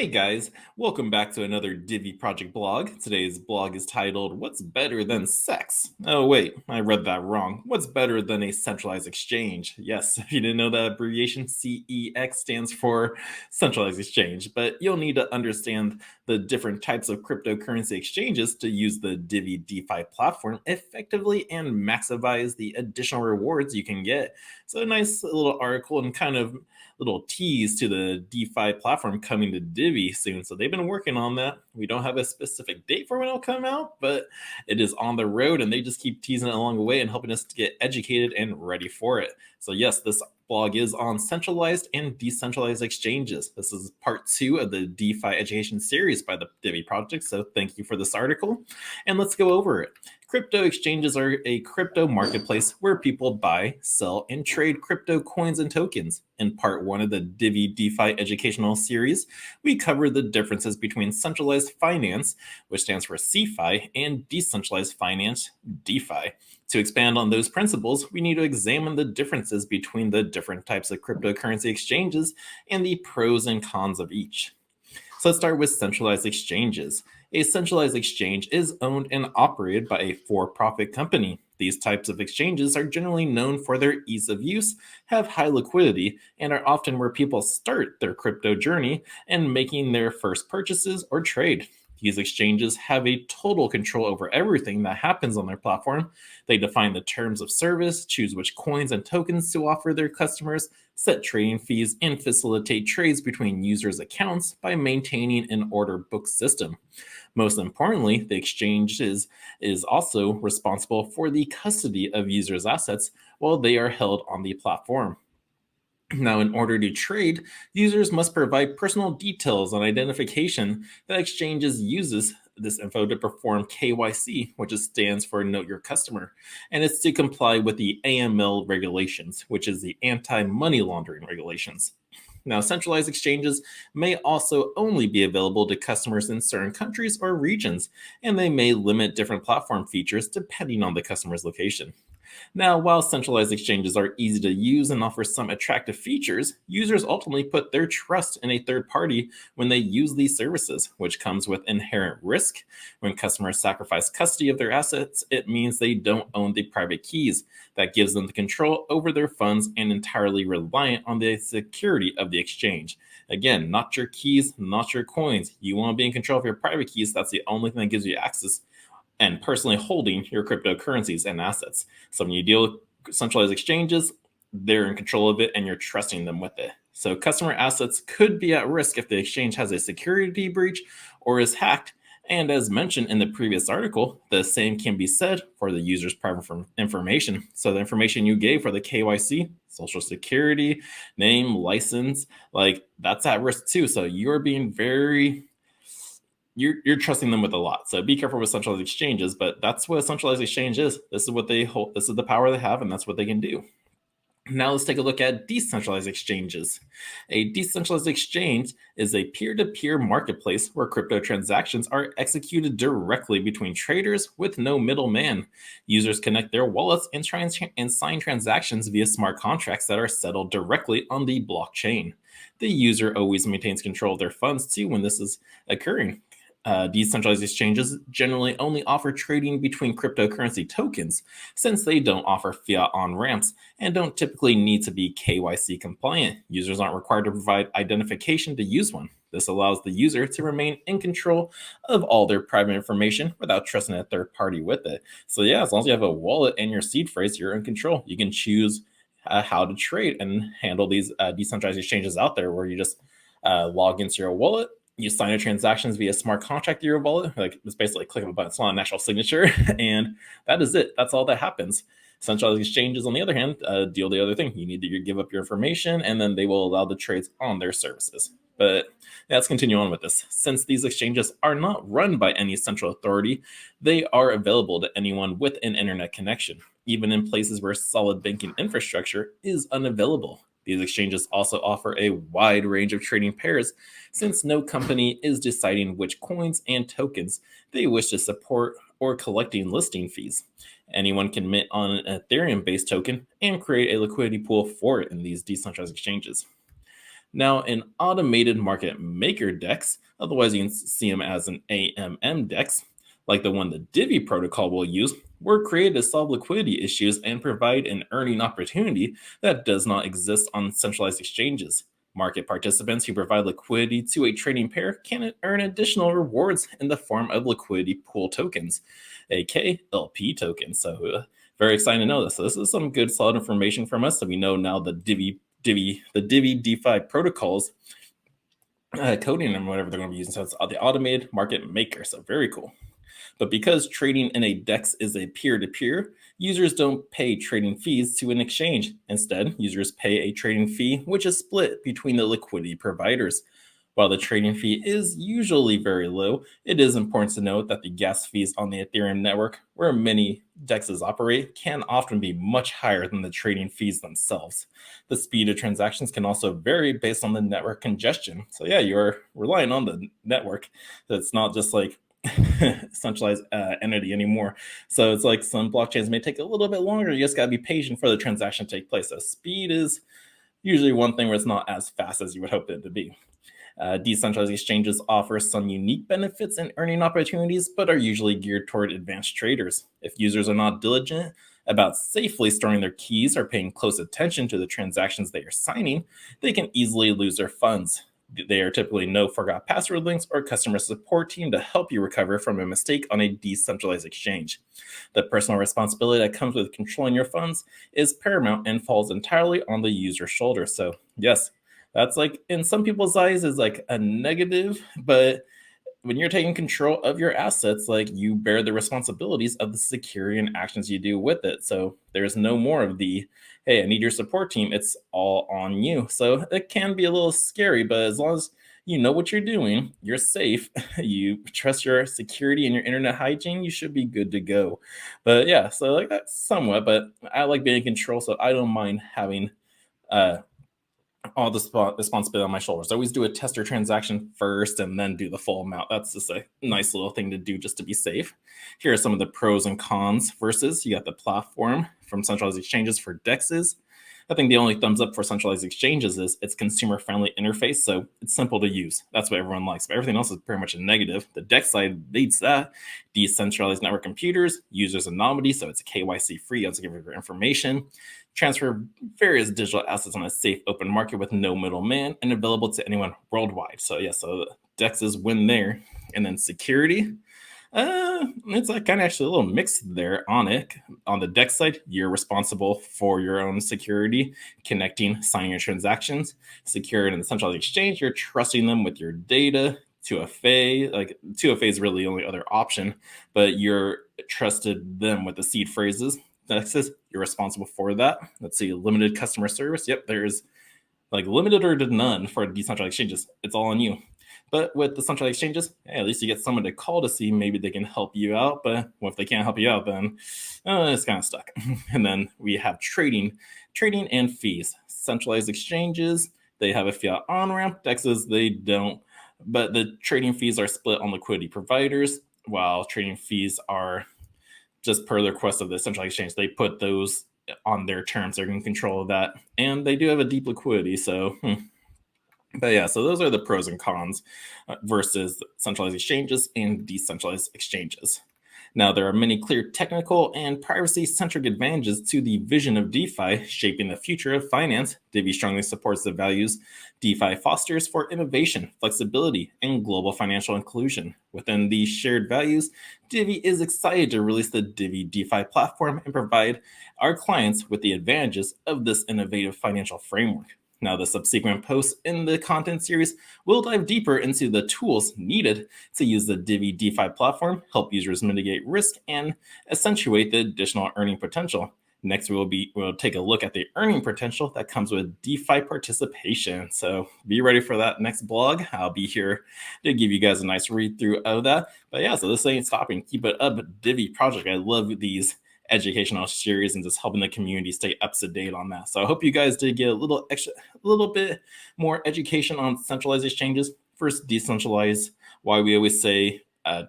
Hey guys, welcome back to another Divi project blog. Today's blog is titled, What's Better Than Sex? Oh wait, I read that wrong. What's better than a centralized exchange? Yes, if you didn't know that abbreviation, CEX stands for centralized exchange, but you'll need to understand the different types of cryptocurrency exchanges to use the Divi DeFi platform effectively and maximize the additional rewards you can get. So a nice little article and kind of little tease to the DeFi platform coming to Divi soon. So they've been working on that. We don't have a specific date for when it'll come out, but it is on the road and they just keep teasing it along the way and helping us to get educated and ready for it. So yes, this blog is on centralized and decentralized exchanges. This is part 2 of the DeFi education series by the Divi project. So thank you for this article and let's go over it. Crypto exchanges are a crypto marketplace where people buy, sell, and trade crypto coins and tokens. In part 1 of the Divi DeFi educational series, we cover the differences between centralized finance, which stands for CeFi, and decentralized finance, DeFi. To expand on those principles, we need to examine the differences between the different types of cryptocurrency exchanges and the pros and cons of each. So let's start with centralized exchanges. A centralized exchange is owned and operated by a for-profit company. These types of exchanges are generally known for their ease of use, have high liquidity, and are often where people start their crypto journey and making their first purchases or trade. These exchanges have a total control over everything that happens on their platform. They define the terms of service, choose which coins and tokens to offer their customers, set trading fees, and facilitate trades between users' accounts by maintaining an order book system. Most importantly, the exchange is also responsible for the custody of users' assets while they are held on the platform. Now, in order to trade, users must provide personal details on identification. The exchanges uses this info to perform KYC, which stands for Know Your Customer, and it's to comply with the AML regulations, which is the anti-money laundering regulations. Now, centralized exchanges may also only be available to customers in certain countries or regions, and they may limit different platform features depending on the customer's location. Now, while centralized exchanges are easy to use and offer some attractive features, users ultimately put their trust in a third party when they use these services, which comes with inherent risk. When customers sacrifice custody of their assets, it means they don't own the private keys. That gives them the control over their funds and entirely reliant on the security of the exchange. Again, not your keys, not your coins. You want to be in control of your private keys. That's the only thing that gives you access and personally holding your cryptocurrencies and assets. So when you deal with centralized exchanges, they're in control of it and you're trusting them with it. So customer assets could be at risk if the exchange has a security breach or is hacked. And as mentioned in the previous article, the same can be said for the user's private information. So the information you gave for the KYC, social security, name, license, like that's at risk too. So you're being you're trusting them with a lot. So be careful with centralized exchanges, but that's what a centralized exchange is. This is what they hold. This is the power they have, and that's what they can do. Now let's take a look at decentralized exchanges. A decentralized exchange is a peer-to-peer marketplace where crypto transactions are executed directly between traders with no middleman. Users connect their wallets and sign transactions via smart contracts that are settled directly on the blockchain. The user always maintains control of their funds too when this is occurring. Decentralized exchanges generally only offer trading between cryptocurrency tokens, since they don't offer fiat on ramps and don't typically need to be KYC compliant. Users aren't required to provide identification to use one. This allows the user to remain in control of all their private information without trusting a third party with it. So yeah, as long as you have a wallet and your seed phrase, you're in control. You can choose how to trade and handle these decentralized exchanges out there where you just log into your wallet. You sign your transactions via smart contract to your wallet. Like it's basically a click of a button. It's not a natural signature. And that is it. That's all that happens. Centralized exchanges, on the other hand, deal the other thing. You need to give up your information and then they will allow the trades on their services. But let's continue on with this. Since these exchanges are not run by any central authority, they are available to anyone with an internet connection, even in places where solid banking infrastructure is unavailable. These exchanges also offer a wide range of trading pairs, since no company is deciding which coins and tokens they wish to support or collecting listing fees. Anyone can mint on an Ethereum-based token and create a liquidity pool for it in these decentralized exchanges. Now, an automated market maker DEX, otherwise you can see them as an AMM DEX, like the one the Divi protocol will use, were created to solve liquidity issues and provide an earning opportunity that does not exist on centralized exchanges. Market participants who provide liquidity to a trading pair can earn additional rewards in the form of liquidity pool tokens, aka LP tokens. So, very excited to know this. So, this is some good, solid information from us. So, we know now the Divi DeFi protocols coding and whatever they're going to be using. So, it's the automated market maker. So, very cool. But because trading in a DEX is a peer-to-peer, users don't pay trading fees to an exchange. Instead, users pay a trading fee, which is split between the liquidity providers. While the trading fee is usually very low, it is important to note that the gas fees on the Ethereum network, where many DEXs operate, can often be much higher than the trading fees themselves. The speed of transactions can also vary based on the network congestion. So, yeah, you're relying on the network. So it's not just like centralized entity anymore. So it's like some blockchains may take a little bit longer. You just got to be patient for the transaction to take place. So speed is usually one thing where it's not as fast as you would hope it to be. Decentralized exchanges offer some unique benefits and earning opportunities, but are usually geared toward advanced traders. If users are not diligent about safely storing their keys or paying close attention to the transactions they are signing, they can easily lose their funds. They are typically no forgot password links or customer support team to help you recover from a mistake on a decentralized exchange. The personal responsibility that comes with controlling your funds is paramount and falls entirely on the user's shoulders. So, yes, that's like in some people's eyes is like a negative, but when you're taking control of your assets, like you bear the responsibilities of the security and actions you do with it. So there's no more of the, hey, I need your support team. It's all on you. So it can be a little scary, but as long as you know what you're doing, you're safe, you trust your security and your internet hygiene, you should be good to go. But yeah, so like that's somewhat, but I like being in control, so I don't mind having uh all the responsibility on my shoulders. I always do a tester transaction first and then do the full amount. That's just a nice little thing to do just to be safe. Here are some of the pros and cons versus you got the platform from centralized exchanges for DEXs. I think the only thumbs up for centralized exchanges is its consumer friendly interface. So it's simple to use. That's what everyone likes. But everything else is pretty much a negative. The DEX side leads that. Decentralized network computers, users anonymity. So it's KYC free. You have to give your information. Transfer various digital assets on a safe open market with no middleman and available to anyone worldwide. So yeah, so DEXs win there. And then security. It's like kind of actually a little mixed there on it. On the DEX side, you're responsible for your own security, connecting, signing your transactions. Secured in the centralized exchange, you're trusting them with your data. 2FA, like 2FA is really the only other option, but you're trusted them with the seed phrases. DEXs, you're responsible for that. Let's see, limited customer service. Yep, there's like limited or to none for decentralized exchanges. It's all on you. But with the centralized exchanges, hey, at least you get someone to call to see maybe they can help you out. But if they can't help you out, then it's kind of stuck. And then we have trading and fees. Centralized exchanges, they have a fiat on ramp. DEXs, they don't. But the trading fees are split on liquidity providers, while trading fees are just per the request of the centralized exchange. They put those on their terms. They're in control of that. And they do have a deep liquidity. So, But yeah, so those are the pros and cons versus centralized exchanges and decentralized exchanges. Now, there are many clear technical and privacy-centric advantages to the vision of DeFi shaping the future of finance. Divi strongly supports the values DeFi fosters for innovation, flexibility, and global financial inclusion. Within these shared values, Divi is excited to release the Divi DeFi platform and provide our clients with the advantages of this innovative financial framework. Now, the subsequent posts in the content series will dive deeper into the tools needed to use the Divi DeFi platform, help users mitigate risk, and accentuate the additional earning potential. Next, we'll take a look at the earning potential that comes with DeFi participation. So be ready for that next blog. I'll be here to give you guys a nice read through of that. But yeah, so this ain't stopping. Keep it up, Divi project. I love these educational series and just helping the community stay up to date on that. So I hope you guys did get a little bit more education on centralized exchanges. First, decentralized, why we always say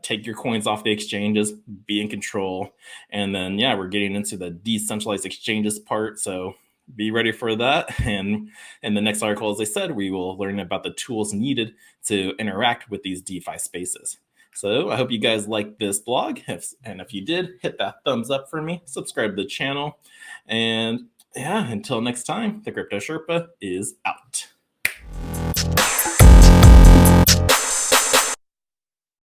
take your coins off the exchanges, be in control. And then, yeah, we're getting into the decentralized exchanges part. So be ready for that. And in the next article, as I said, we will learn about the tools needed to interact with these DeFi spaces. So I hope you guys liked this blog. And if you did, hit that thumbs up for me, subscribe to the channel. And yeah, until next time, the Crypto Sherpa is out.